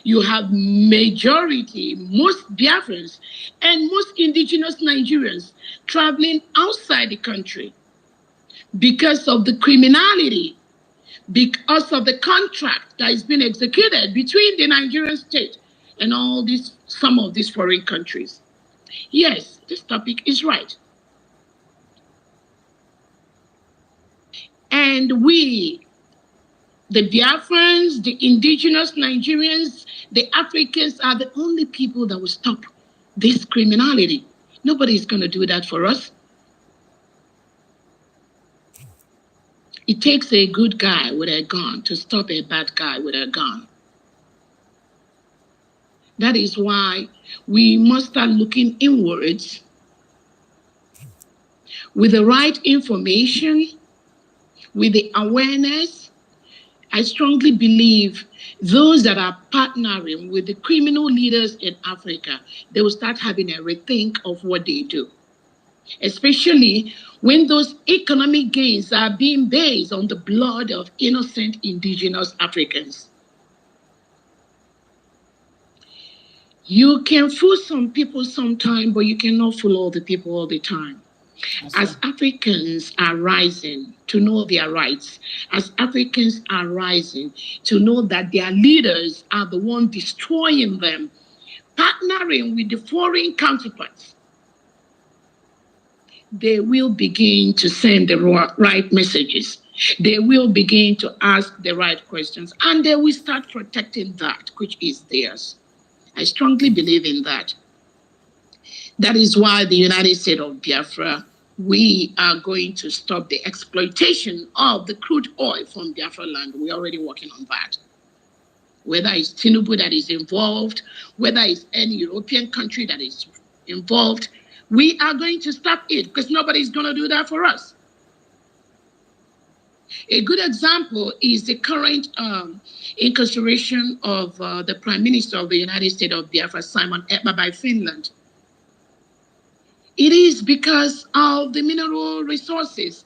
You have majority, most Biafrans and most indigenous Nigerians traveling outside the country because of the criminality, because of the contract that is being executed between the Nigerian state and some of these foreign countries. Yes, this topic is right. And we, the Biafrans, the indigenous Nigerians, the Africans are the only people that will stop this criminality. Nobody is going to do that for us. It takes a good guy with a gun to stop a bad guy with a gun. That is why we must start looking inwards with the right information, with the awareness. I strongly believe those that are partnering with the criminal leaders in Africa, they will start having a rethink of what they do, especially when those economic gains are being based on the blood of innocent indigenous Africans. You can fool some people sometime, but you cannot fool all the people all the time. As Africans are rising to know their rights, as Africans are rising to know that their leaders are the ones destroying them, partnering with the foreign counterparts, they will begin to send the right messages. They will begin to ask the right questions, and they will start protecting that which is theirs. I strongly believe in that. That is why the United States of Biafra, we are going to stop the exploitation of the crude oil from Biafra land. We're already working on that. Whether it's Tinubu that is involved, whether it's any European country that is involved, we are going to stop it because nobody's going to do that for us. A good example is the current incarceration of the Prime Minister of the United States of Biafra, Simon Ekpa, by Finland. It is because of the mineral resources.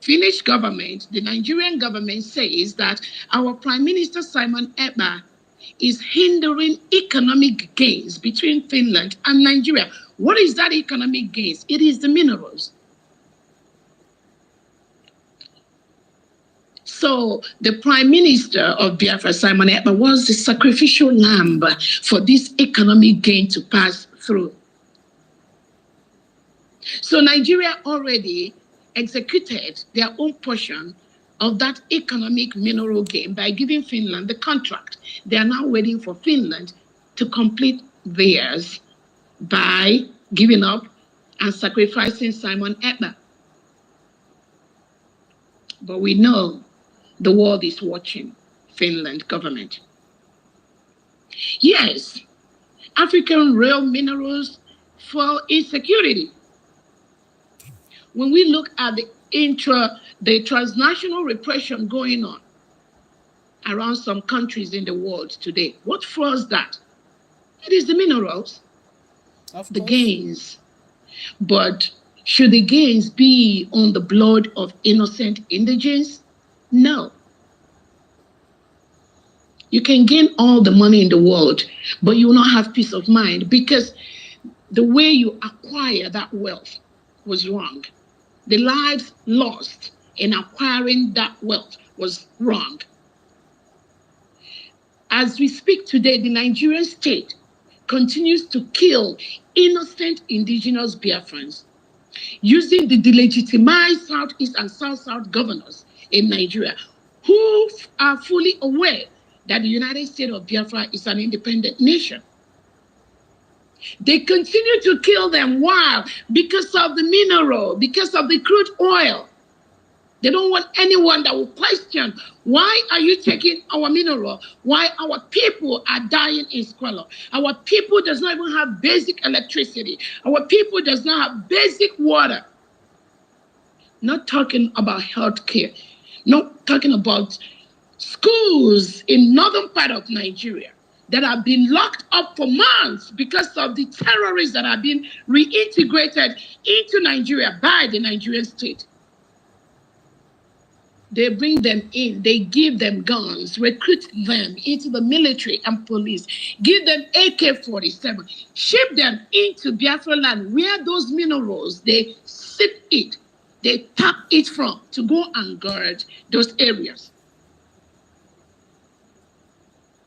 Finnish government, the Nigerian government says that our Prime Minister Simon Ekpa is hindering economic gains between Finland and Nigeria. What is that economic gains? It is the minerals. So the Prime Minister of Biafra, Simon Ekpa, was the sacrificial lamb for this economic gain to pass through. So Nigeria already executed their own portion of that economic mineral gain by giving Finland the contract. They are now waiting for Finland to complete theirs by giving up and sacrificing Simon Ekpa. But we know the world is watching Finland government. Yes, African raw minerals for insecurity. When we look at the transnational repression going on around some countries in the world today, what fuels that? It is the minerals, the gains. But should the gains be on the blood of innocent indigents? No. You can gain all the money in the world, but you will not have peace of mind because the way you acquire that wealth was wrong. The lives lost in acquiring that wealth was wrong. As we speak today, the Nigerian state continues to kill innocent indigenous Biafrans using the delegitimized Southeast and South-South governors in Nigeria who are fully aware that the United States of Biafra is an independent nation. They continue to kill them. Why? Because of the mineral, because of the crude oil. They don't want anyone that will question, why are you taking our mineral? Why our people are dying in squalor? Our people does not even have basic electricity. Our people does not have basic water. Not talking about healthcare, not talking about schools in northern part of Nigeria that have been locked up for months because of the terrorists that have been reintegrated into Nigeria by the Nigerian state. They bring them in, they give them guns, recruit them into the military and police, give them AK-47, ship them into Biafra land where those minerals, they sip it, they tap it from to go and guard those areas.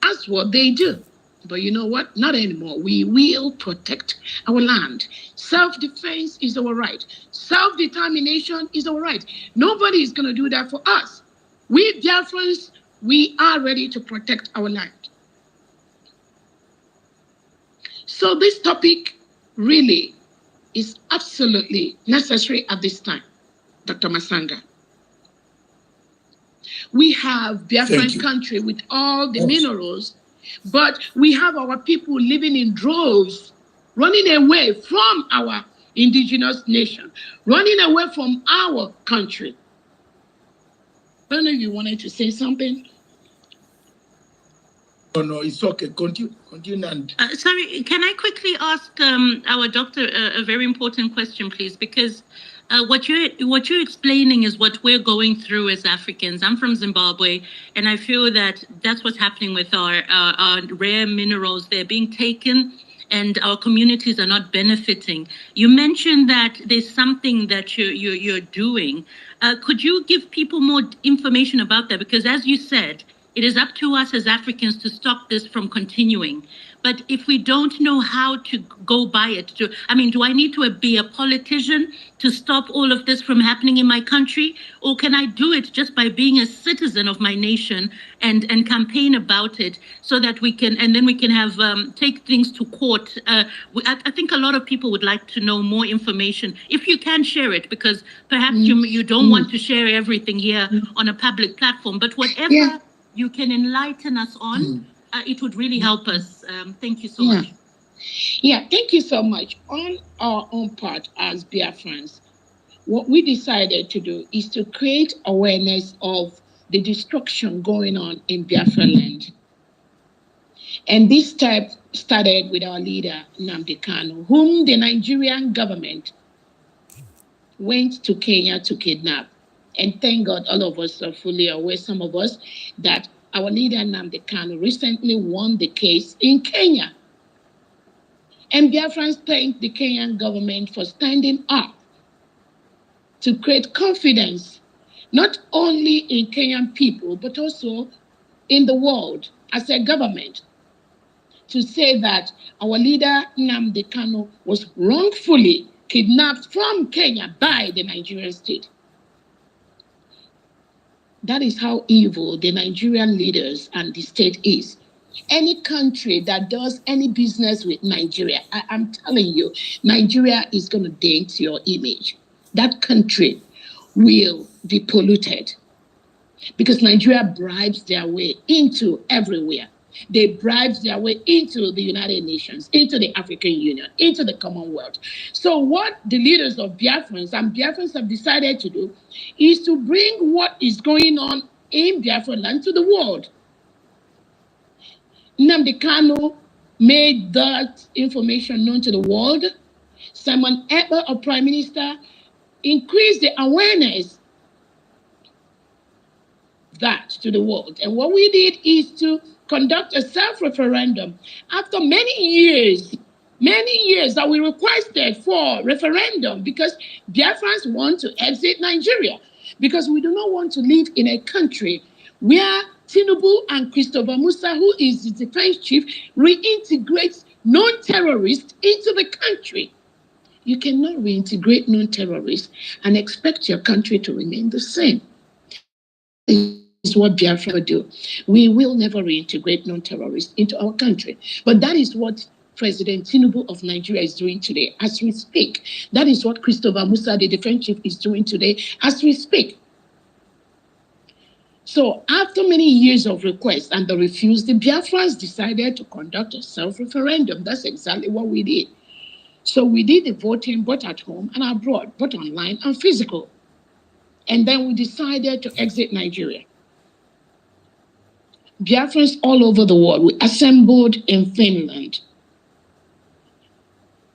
That's what they do. But you know what? Not anymore. We will protect our land. Self-defense is our right. Self-determination is our right. Nobody is going to do that for us. We Biafrans, we are ready to protect our land. So this topic really is absolutely necessary at this time, Dr. Masanga. We have Biafran country with all the minerals, but we have our people living in droves, running away from our indigenous nation, running away from our country. I don't know if you wanted to say something. No, it's okay. Continue. Sorry, can I quickly ask our doctor a very important question, please? Because what you're explaining is what we're going through as Africans. I'm from Zimbabwe, and I feel that that's what's happening with our rare minerals. They're being taken, and our communities are not benefiting. You mentioned that there's something that you're doing. Could you give people more information about that? Because as you said, it is up to us as Africans to stop this from continuing. But if we don't know how to go by it, do I need to be a politician to stop all of this from happening in my country? Or can I do it just by being a citizen of my nation and campaign about it so that we can, and then we can have, take things to court? I think a lot of people would like to know more information, if you can share it, because perhaps you don't want to share everything here on a public platform, but whatever you can enlighten us on, it would really help us. Thank you so much. Yeah, thank you so much. On our own part as Biafrans, what we decided to do is to create awareness of the destruction going on in Biafra land. And this step started with our leader, Nnamdi Kanu, whom the Nigerian government went to Kenya to kidnap. And thank God all of us are fully aware, some of us, that our leader, Nnamdi Kanu, recently won the case in Kenya. And Biafrans thank the Kenyan government for standing up to create confidence, not only in Kenyan people, but also in the world as a government, to say that our leader, Nnamdi Kanu, was wrongfully kidnapped from Kenya by the Nigerian state. That is how evil the Nigerian leaders and the state is. Any country that does any business with Nigeria, I'm telling you, Nigeria is going to dent your image. That country will be polluted because Nigeria bribes their way into everywhere. They bribe their way into the United Nations, into the African Union, into the Commonwealth. So what the leaders of Biafrans and Biafrans have decided to do is to bring what is going on in Biafra land to the world. Nnamdi Kanu made that information known to the world. Simon Ekpa, our Prime Minister, increased the awareness that to the world. And what we did is to conduct a self-referendum after many years that we requested for referendum because Biafrans want to exit Nigeria, because we do not want to live in a country where Tinubu and Christopher Musa, who is the defense chief, reintegrates non-terrorists into the country. You cannot reintegrate non-terrorists and expect your country to remain the same. Is what Biafra will do. We will never reintegrate non-terrorists into our country. But that is what President Tinubu of Nigeria is doing today as we speak. That is what Christopher Musa, the defense chief, is doing today as we speak. So after many years of requests and the refuse, the Biafrans decided to conduct a self-referendum. That's exactly what we did. So we did the voting both at home and abroad, both online and physical. And then we decided to exit Nigeria. Biafrans all over the world, we assembled in Finland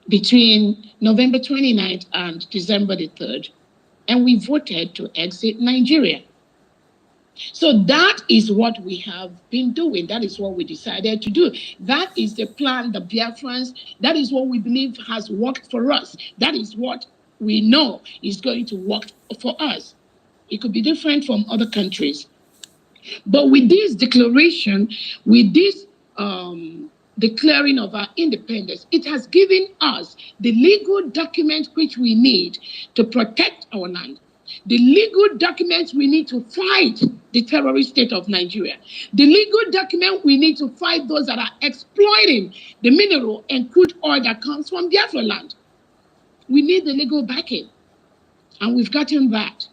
between November 29th and December the 3rd, and we voted to exit Nigeria. So that is what we have been doing. That is what we decided to do. That is the plan, the Biafrans. That is what we believe has worked for us. That is what we know is going to work for us. It could be different from other countries. But with this declaration, with this declaring of our independence, it has given us the legal document which we need to protect our land, the legal documents we need to fight the terrorist state of Nigeria, the legal document we need to fight those that are exploiting the mineral and crude oil that comes from Biafra land. We need the legal backing, and we've gotten that.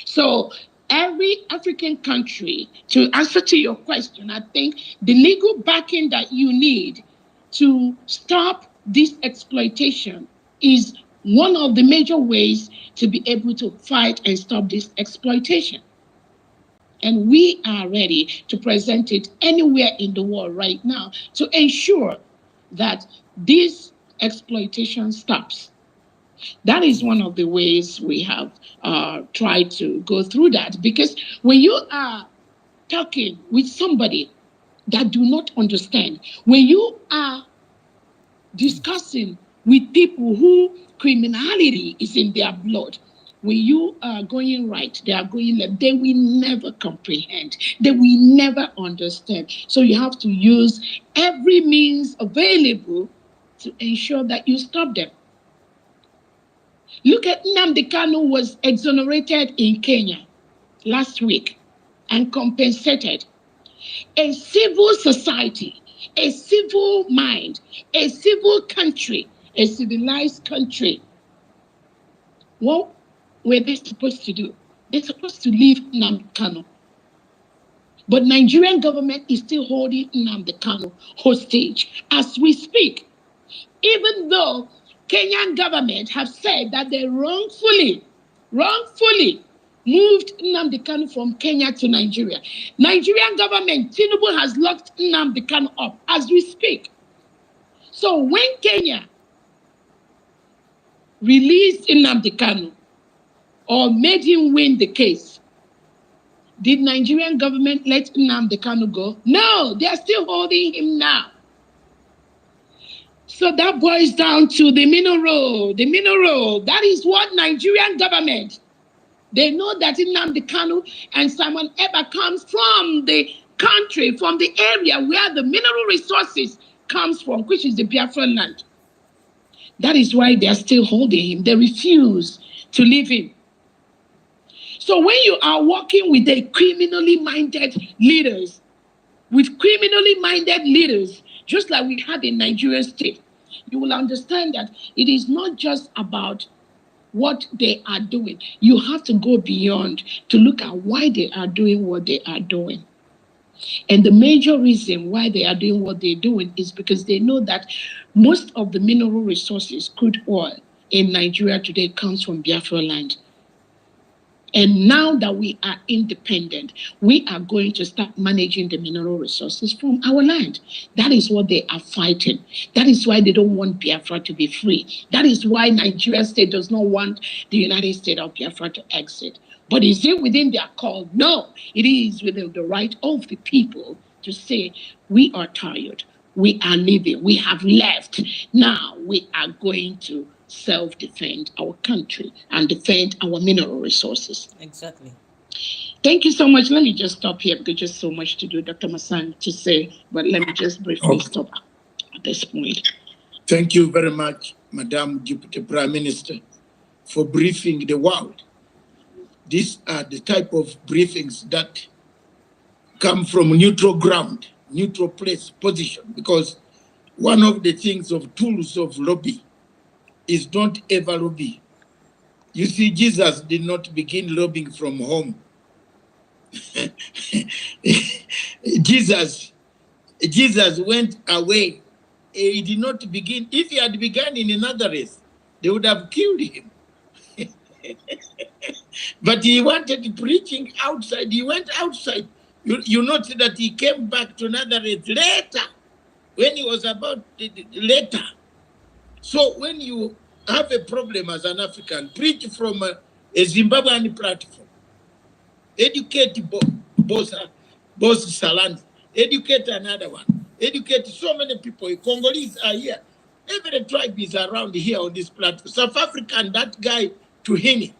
So every African country, to answer to your question, I think the legal backing that you need to stop this exploitation is one of the major ways to be able to fight and stop this exploitation. And we are ready to present it anywhere in the world right now to ensure that this exploitation stops. That is one of the ways we have tried to go through that. Because when you are talking with somebody that do not understand, when you are discussing with people who criminality is in their blood, when you are going right, they are going left, they will never comprehend. They will never understand. So you have to use every means available to ensure that you stop them. Look at Nnamdi Kanu was exonerated in Kenya last week and compensated. A civil society, a civil mind, a civil country, a civilized country. What were they supposed to do? They're supposed to leave Nnamdi Kanu. But Nigerian government is still holding Nnamdi Kanu hostage as we speak. Even though Kenyan government have said that they wrongfully moved Nnamdi Kanu from Kenya to Nigeria. Nigerian government, Tinubu has locked Nnamdi Kanu up as we speak. So when Kenya released Nnamdi Kanu or made him win the case, did Nigerian government let Nnamdi Kanu go? No, they are still holding him now. So that boils down to the mineral. The mineral, that is what Nigerian government, they know that Nnamdi Kanu and Simon Ekpa comes from the country, from the area where the mineral resources comes from, which is the Biafran land. That is why they are still holding him. They refuse to leave him. So when you are working with the criminally minded leaders, just like we had in Nigerian state, you will understand that it is not just about what they are doing. You have to go beyond to look at why they are doing what they are doing. And the major reason why they are doing what they're doing is because they know that most of the mineral resources, crude oil in Nigeria today comes from Biafra land. And now that we are independent, we are going to start managing the mineral resources from our land. That is what they are fighting. That is why they don't want Biafra to be free. That is why Nigeria state does not want the United States of Biafra to exit. But is it within their call? No, it is within the right of the people to say, we are tired, we are leaving, we have left. Now we are going to self-defend our country and defend our mineral resources. Exactly. Thank you so much. Let me just stop here because there's so much to do, Dr. Masan, to say, but let me just briefly stop at this point. Thank you very much, Madam Deputy Prime Minister, for briefing the world. These are the type of briefings that come from neutral ground, neutral place, position, because one of the things of tools of lobby is don't ever lobby. You see, Jesus did not begin lobbying from home. Jesus went away. He did not begin. If he had begun in Nazareth, they would have killed him. But he wanted preaching outside. He went outside. You notice that he came back to Nazareth later, when he was about later. So when you have a problem as an African, preach from a Zimbabwean platform. educate boss Salani, educate another one, educate so many people. Congolese are here. Every tribe is around here on this platform. South African, that guy Tuhini,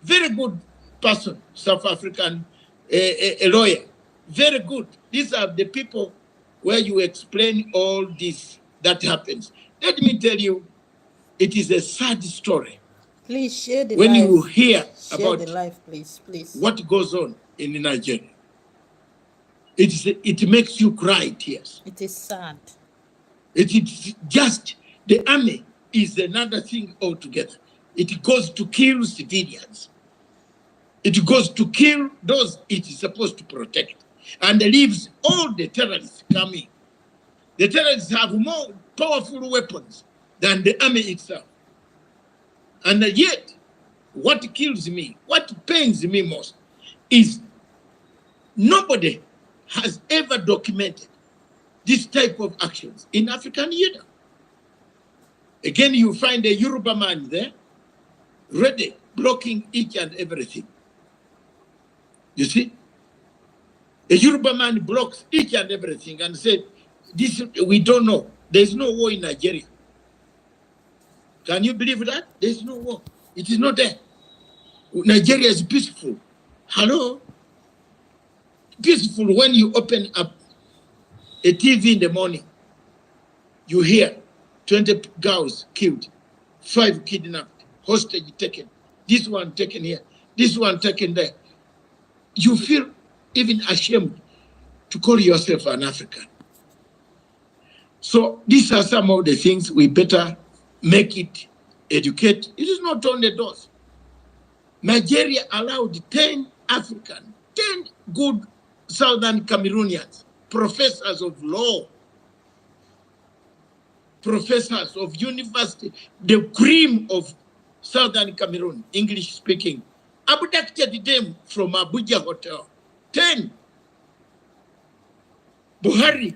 very good person, South African, a lawyer, very good. These are the people where you explain all this that happens. Let me tell you, it is a sad story. Please share the when life. You hear share about the life, please. What goes on in Nigeria. It makes you cry tears. It is sad. It is just, the army is another thing altogether. It goes to kill civilians. It goes to kill those it is supposed to protect, and leaves all the terrorists coming. The terrorists have more powerful weapons than the army itself. And yet, what kills me, what pains me most, is nobody has ever documented this type of actions in African Union. Again, you find a Yoruba man there, ready, blocking each and everything. You see? A Yoruba man blocks each and everything and said, "This we don't know. There's no war in Nigeria." Can you believe that? There's no war. It is not there. Nigeria is peaceful. Hello? Peaceful when you open up a TV in the morning, you hear 20 girls killed, 5 kidnapped, hostage taken, this one taken here, this one taken there. You feel even ashamed to call yourself an African. So these are some of the things we better make it educate. It is not only those. Nigeria allowed 10 good Southern Cameroonians, professors of law, professors of university, the cream of Southern Cameroon, English speaking, abducted them from Abuja Hotel. 10. Buhari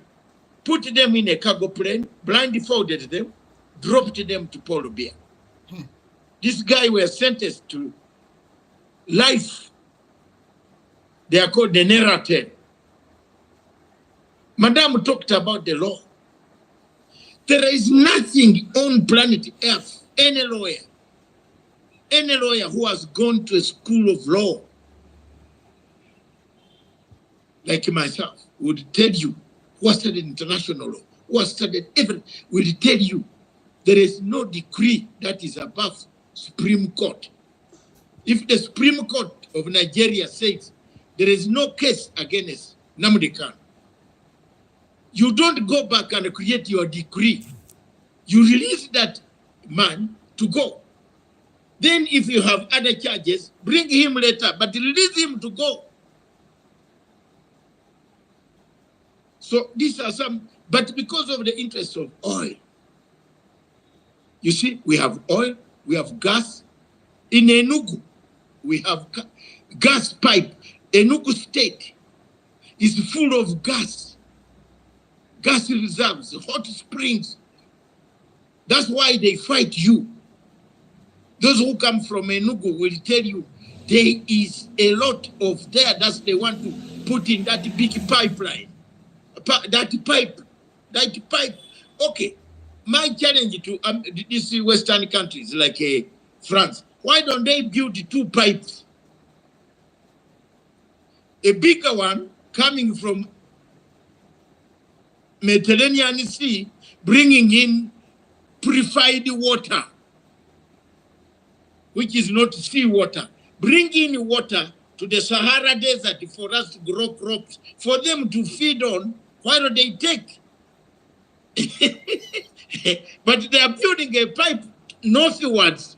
put them in a cargo plane, blindfolded them, dropped them to Polo Bear. This guy was sentenced to life. They are called the narrative. Madam talked about the law. There is nothing on planet Earth, any lawyer who has gone to a school of law, like myself, would tell you, who has studied international law, who has studied everything, will tell you there is no decree that is above Supreme Court. If the Supreme Court of Nigeria says there is no case against Nnamdi Kanu, you don't go back and create your decree. You release that man to go. Then if you have other charges, bring him later, but release him to go. So these are some, but because of the interest of oil, you see, we have oil, we have gas. In Enugu, we have gas pipe. Enugu state is full of gas reserves, hot springs. That's why they fight you. Those who come from Enugu will tell you there is a lot of there that they want to put in that big pipeline. That pipe. Okay, my challenge to these Western countries like France, why don't they build 2 pipes? A bigger one coming from Mediterranean Sea, bringing in purified water, which is not sea water. Bring in water to the Sahara Desert for us to grow crops, for them to feed on. Why don't they take? But they are building a pipe northwards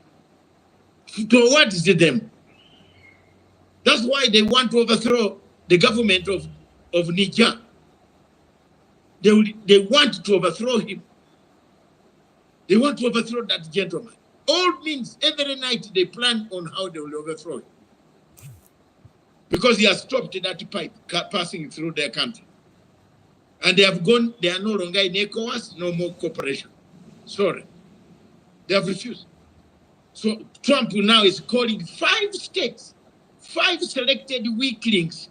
towards them. That's why they want to overthrow the government of Niger. They want to overthrow him. They want to overthrow that gentleman. All means every night they plan on how they will overthrow him. Because he has stopped that pipe passing through their country. And they have gone, they are no longer in ECOWAS, no more cooperation. Sorry. They have refused. So Trump now is calling 5 states 5 selected weaklings.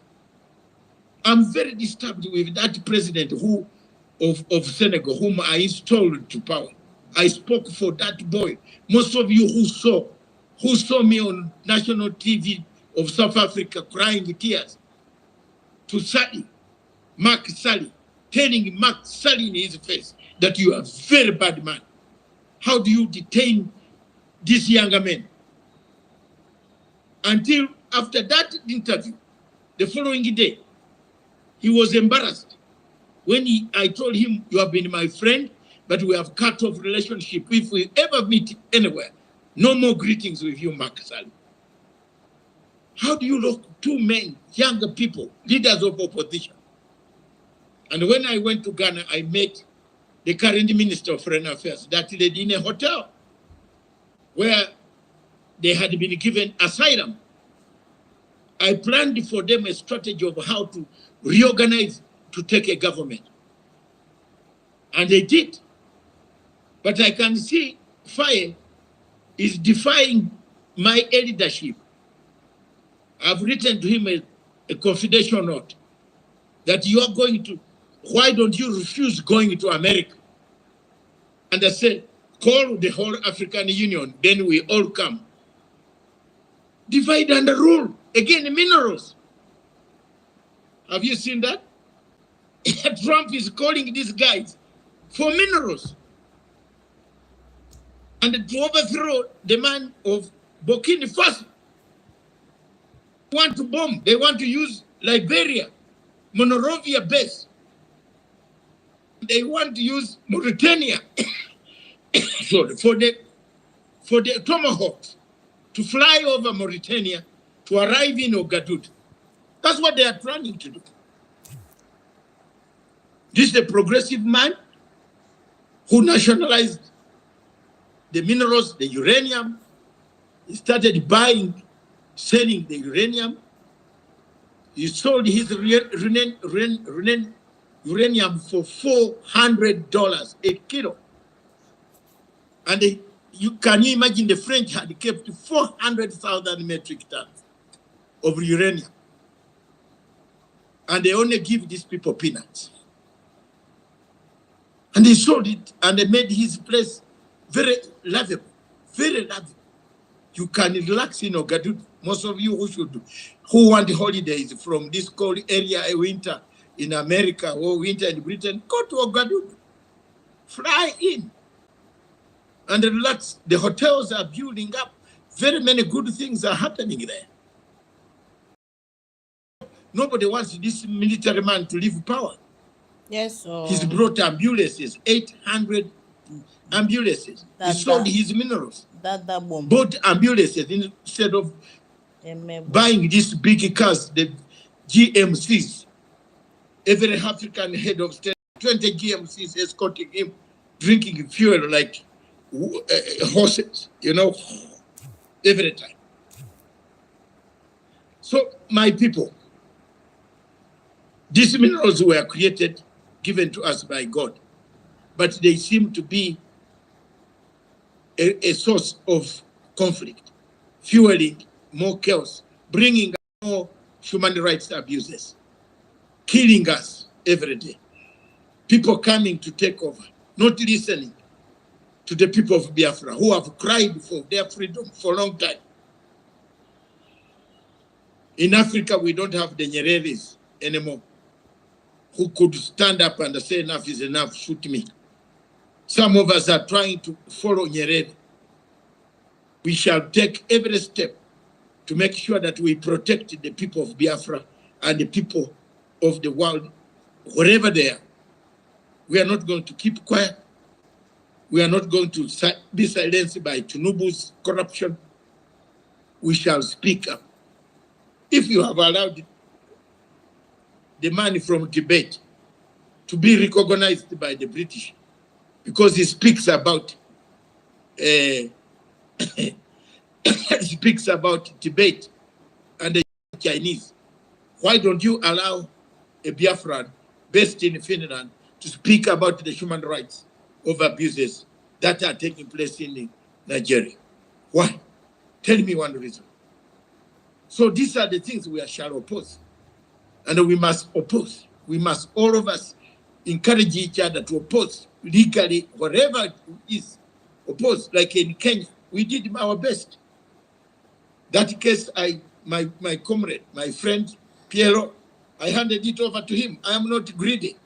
I'm very disturbed with that president of Senegal, whom I installed to power. I spoke for that boy. Most of you who saw me on national TV of South Africa crying tears to Sally, Mark Sally, telling Mark Sally in his face that you are a very bad man. How do you detain this younger man? Until after that interview, the following day, he was embarrassed when I told him, you have been my friend, but we have cut off relationship. If we ever meet anywhere, no more greetings with you, Mark Sally. How do you look 2 men, younger people, leaders of opposition? And when I went to Ghana, I met the current Minister of Foreign Affairs, that lady in a hotel where they had been given asylum. I planned for them a strategy of how to reorganize to take a government. And they did. But I can see Faye is defying my leadership. I've written to him a confidential note that you are going to, why don't you refuse going to America? And I said, call the whole African Union, then we all come. Divide and rule. Again, minerals. Have you seen that? Trump is calling these guys for minerals. And to overthrow the man of Burkina Faso. They want to bomb. They want to use Liberia, Monrovia base. They want to use Mauritania sorry, for the Tomahawks to fly over Mauritania to arrive in Ouagadougou. That's what they are planning to do. This is the progressive man who nationalized the minerals, the uranium. He started buying, selling the uranium. He sold his uranium for $400 a kilo. And can you imagine the French had kept 400,000 metric tons of uranium. And they only give these people peanuts. And they sold it and they made his place very livable, very livable. You can relax in Ouagadougou. Most of you who want holidays from this cold area, winter in America or winter in Britain, go to Ouagadougou. Fly in and relax. The hotels are building up. Very many good things are happening there. Nobody wants this military man to leave power. Yes, sir. He's brought ambulances, 800 ambulances. He sold his minerals. Bought ambulances instead of buying these big cars, the GMCs. Every African head of state, 20 GMCs escorting him, drinking fuel like horses, every time. So, my people, these minerals were created, given to us by God, but they seem to be a source of conflict, fueling more chaos, bringing more human rights abuses, killing us every day. People coming to take over, not listening to the people of Biafra who have cried for their freedom for a long time. In Africa, we don't have the Nyereres anymore who could stand up and say enough is enough, shoot me. Some of us are trying to follow Nyerere. We shall take every step to make sure that we protect the people of Biafra and the people of the world, wherever they are. We are not going to keep quiet. We are not going to be silenced by Tinubu's corruption. We shall speak up. If you have allowed the man from Tibet to be recognized by the British, because he speaks about Tibet and the Chinese. Why don't you allow a Biafran based in Finland to speak about the human rights of abuses that are taking place in Nigeria? Why? Tell me one reason. So these are the things we shall oppose. And we must oppose. We must, all of us, encourage each other to oppose legally, whatever it is, oppose. Like in Kenya, we did our best. That case, my comrade, my friend, Piero, I handed it over to him. I am not greedy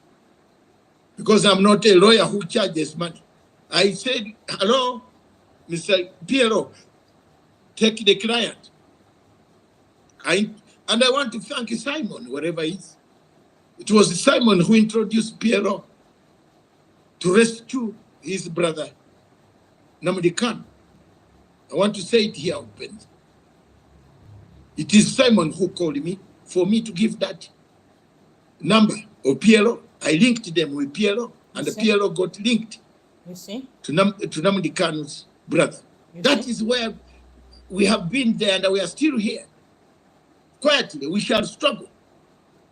because I'm not a lawyer who charges money. I said, hello, Mr. Piero, take the client. And I want to thank Simon, wherever he is. It was Simon who introduced Piero to rescue his brother, Namdi Khan. I want to say it here openly. It is Simon who called me for me to give that number of Piero. I linked them with Piero, and the Piero got linked to Namdi Khan's brother. That is where we have been there, and we are still here. Quietly, we shall struggle.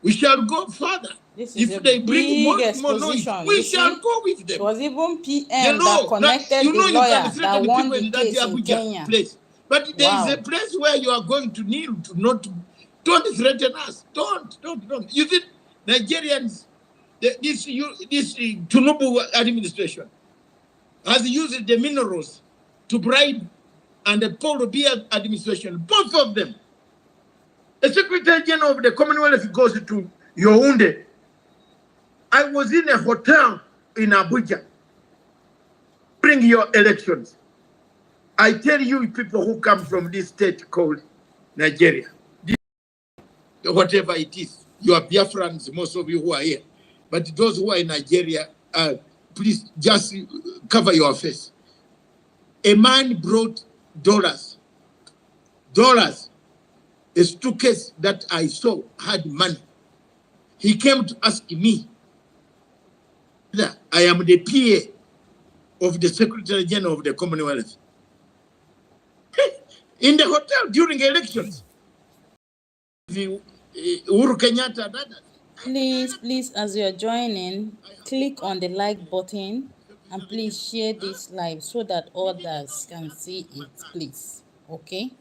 We shall go further. If they bring more noise, we shall go with them. It was even PM that connected the lawyer that won the case in Kenya. Place. But there is a place where you are going to kneel to don't threaten us. Don't. You see, Nigerians, this Tinubu administration has used the minerals to bribe, and the Paul Biya administration, both of them. The Secretary General of the Commonwealth goes to Yaoundé. I was in a hotel in Abuja during your elections. I tell you, people who come from this state called Nigeria, whatever it is, you are Biafrans, most of you who are here. But those who are in Nigeria, please just cover your face. A man brought dollars. A suitcase that I saw had money. He came to ask me, I am the PA of the Secretary General of the Commonwealth. In the hotel during elections. Uhuru Kenyatta and others. Please, as you're joining, click on the like button and please share this live so that others can see it, please. Okay?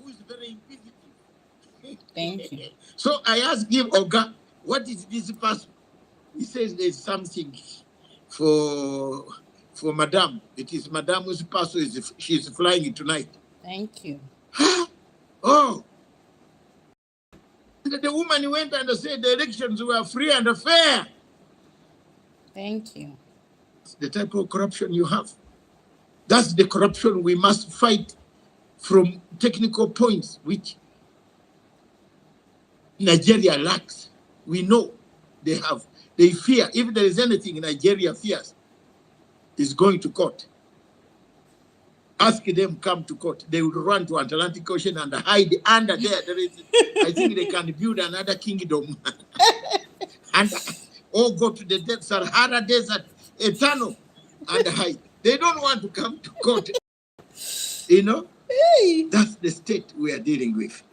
Thank you. So I asked him, Oga, what is this person? He says there's something for Madame. It is Madame whose parcel she's flying tonight. Thank you. Oh. The woman went and said the elections were free and fair. Thank you. It's the type of corruption you have. That's the corruption we must fight from technical points, which Nigeria lacks. We know they have. They fear. If there is anything Nigeria fears, is going to court. Ask them come to court. They will run to Atlantic Ocean and hide under there. I think they can build another kingdom. And or go to the Sahara Desert, a tunnel, and hide. They don't want to come to court. You know? Hey. That's the state we are dealing with.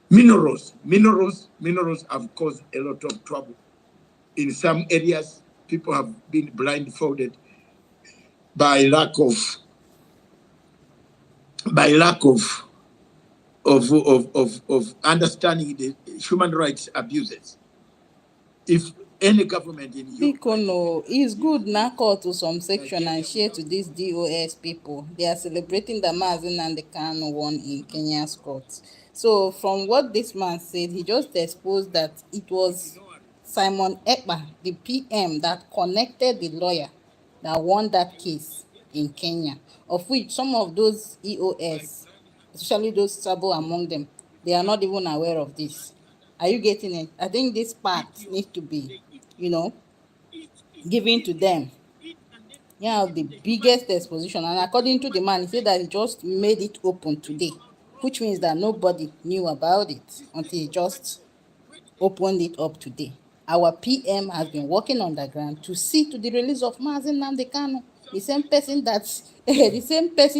Minerals have caused a lot of trouble. In some areas, people have been blindfolded by lack of understanding the human rights abuses. If any government in Europe, it's good now call to some section and share to these DOS people. They are celebrating the Mazen and the Kano won in Kenya's court. So from what this man said, he just exposed that it was Simon Ekpa, the PM, that connected the lawyer that won that case in Kenya, of which some of those EOS, especially those Sabo among them, they are not even aware of this. Are you getting it? I think this part needs to be, given to them. The biggest exposition. And according to the man, he said that he just made it open today, which means that nobody knew about it until he just opened it up today. Our PM has been working on the ground to see to the release of Mazen Nnamdi Kanu, the same person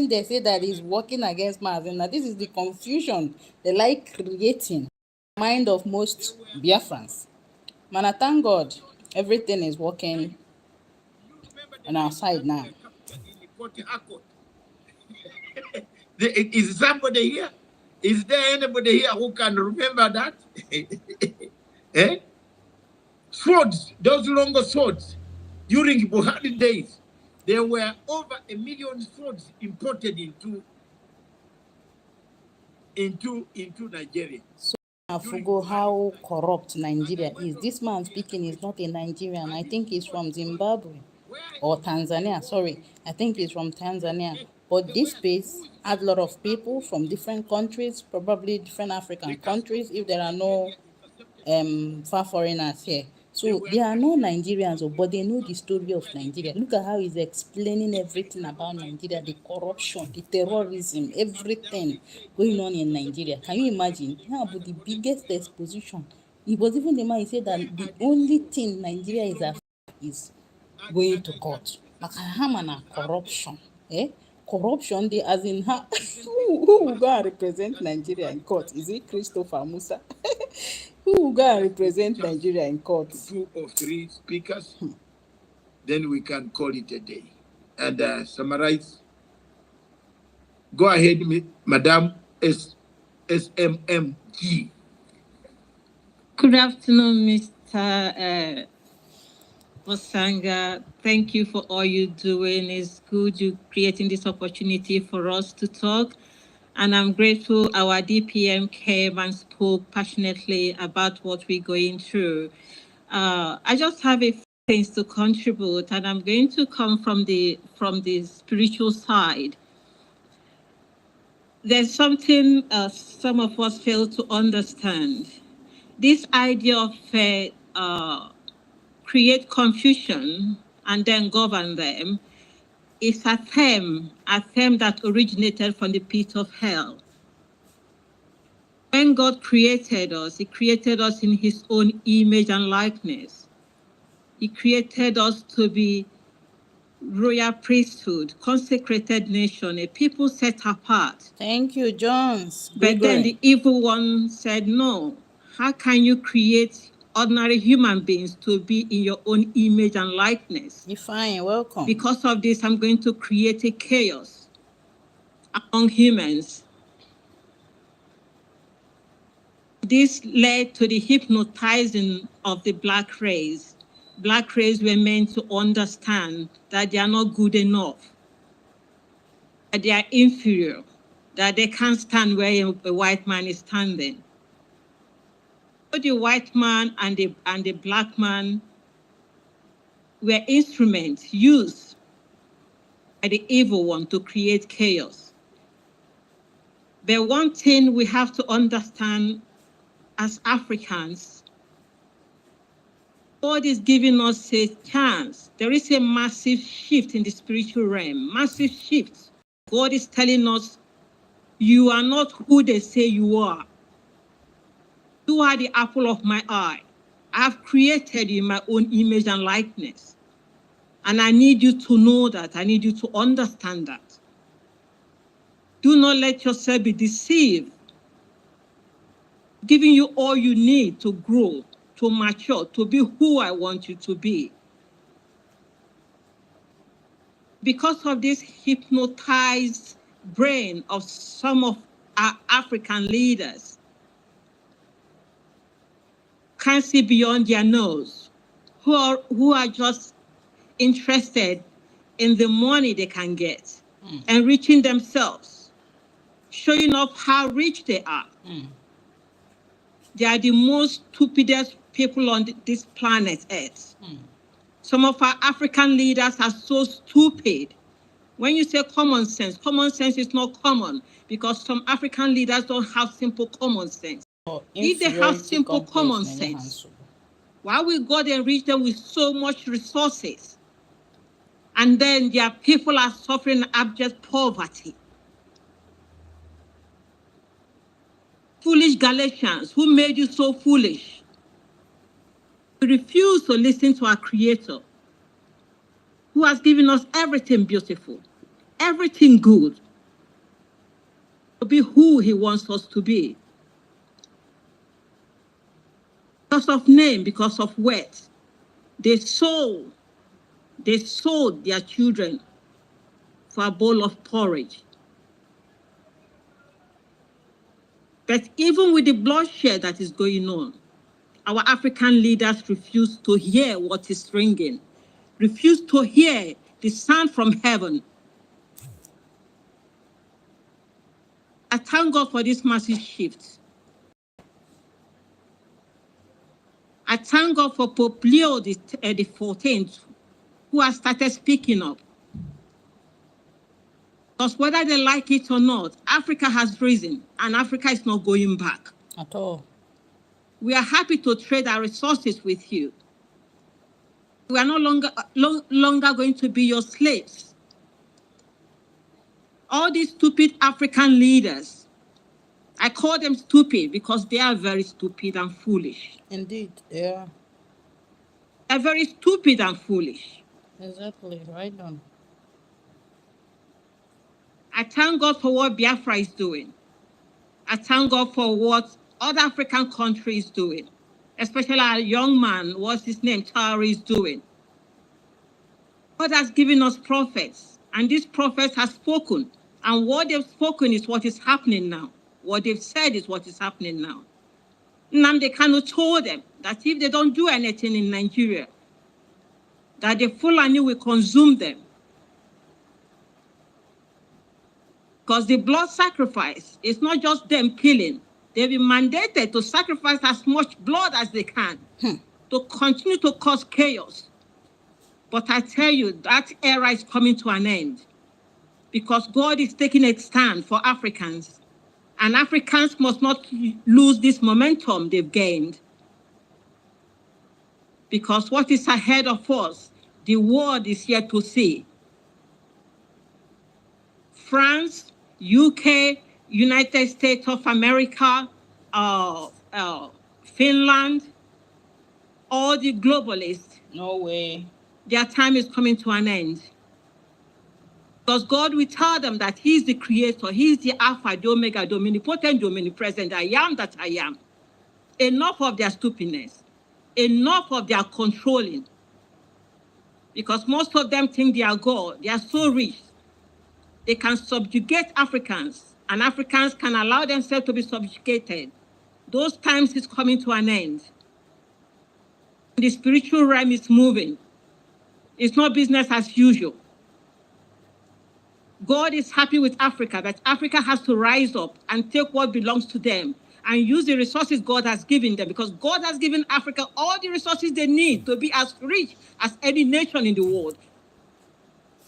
they say that is working against Mazen. Now, this is the confusion they like creating in the mind of most Biafrans. Man, I thank God everything is working on our side now. Is somebody here? Is there anybody here who can remember that? Eh? Swords, those longer swords, during Buhari days, there were over 1 million swords imported into Nigeria. So I forgot how corrupt Nigeria is. This man speaking is not a Nigerian. I think he's from Zimbabwe or Tanzania. Sorry, I think he's from Tanzania. But this space had a lot of people from different countries, probably different African countries, if there are no far foreigners here. So they are no Nigerians, but they know the story of Nigeria. Look at how he's explaining everything about Nigeria, the corruption, the terrorism, everything going on in Nigeria. Can you imagine? Yeah, but the biggest exposition. It was even the man, he said that the only thing Nigeria is after is going to court. Like Hamana corruption. Corruption, they as in who will go and represent Nigeria in court? Is it Christopher Musa? Who will go and represent Nigeria in court? 2 or 3 speakers, then we can call it a day. And summarize. Go ahead, Madam SMMG. Good afternoon, Mr. Osanga. Thank you for all you're doing. It's good you're creating this opportunity for us to talk. And I'm grateful our DPM came and spoke passionately about what we're going through. I just have a few things to contribute, and I'm going to come from the spiritual side. There's something some of us fail to understand. This idea of create confusion and then govern them is a theme that originated from the pit of hell. When God created us, He created us in His own image and likeness. He created us to be royal priesthood, consecrated nation, a people set apart. Thank you, Jones. But then the evil one said, no, how can you create ordinary human beings to be in your own image and likeness? You're fine, welcome. Because of this, I'm going to create a chaos among humans. This led to the hypnotizing of the black race. Black race were meant to understand that they are not good enough, that they are inferior, that they can't stand where a white man is standing. So the white man and the black man were instruments used by the evil one to create chaos. But one thing we have to understand as Africans, God is giving us a chance. There is a massive shift in the spiritual realm, massive shift. God is telling us, you are not who they say you are. You are the apple of my eye. I have created you in my own image and likeness. And I need you to know that. I need you to understand that. Do not let yourself be deceived. Giving you all you need to grow, to mature, to be who I want you to be. Because of this hypnotized brain of some of our African leaders, can't see beyond their nose, who are just interested in the money they can get, enriching themselves, showing off how rich they are. They are the most stupidest people on this planet Earth. Some of our African leaders are so stupid. When you say common sense is not common because some African leaders don't have simple common sense. If they have simple common sense, why will God enrich them with so much resources? And then their people are suffering abject poverty. Foolish Galatians, who made you so foolish? We refuse to listen to our Creator, who has given us everything beautiful, everything good, to be who He wants us to be. Because of name, because of wealth, they sold their children for a bowl of porridge. But even with the bloodshed that is going on, our African leaders refuse to hear what is ringing, refuse to hear the sound from heaven. I thank God for this massive shift. I thank God for Pope Leo the 14th, who has started speaking up. Because whether they like it or not, Africa has risen, and Africa is not going back. At all. We are happy to trade our resources with you. We are no longer going to be your slaves. All these stupid African leaders, I call them stupid because they are very stupid and foolish. Indeed, they are. They're very stupid and foolish. Exactly, right on. I thank God for what Biafra is doing. I thank God for what other African countries is doing, especially our young man, what's his name, Tari, is doing. God has given us prophets, and these prophets have spoken, and what they've spoken is what is happening now. What they've said is what is happening now. Nnamdi Kanu told them that if they don't do anything in Nigeria, that the Fulani will consume them. Because the blood sacrifice is not just them killing. They've been mandated to sacrifice as much blood as they can to continue to cause chaos. But I tell you, that era is coming to an end because God is taking a stand for Africans. And Africans must not lose this momentum they've gained. Because what is ahead of us, the world is yet to see. France, UK, United States of America, Finland, all the globalists. No way. Their time is coming to an end. Because God will tell them that He's the creator, He's the Alpha, the Omega, the omnipotent, the omnipresent, I am that I am. Enough of their stupidness. Enough of their controlling. Because most of them think they are God. They are so rich. They can subjugate Africans, and Africans can allow themselves to be subjugated. Those times is coming to an end. The spiritual realm is moving. It's not business as usual. God is happy with Africa, that Africa has to rise up and take what belongs to them and use the resources God has given them, because God has given Africa all the resources they need to be as rich as any nation in the world.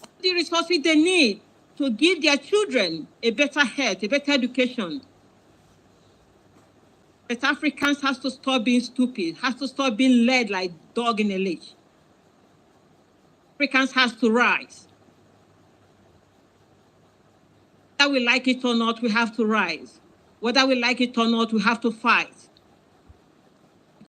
All the resources they need to give their children a better health, a better education. But Africans have to stop being stupid, have to stop being led like dog in a leash. Africans have to rise. Whether we like it or not, we have to rise. Whether we like it or not, we have to fight.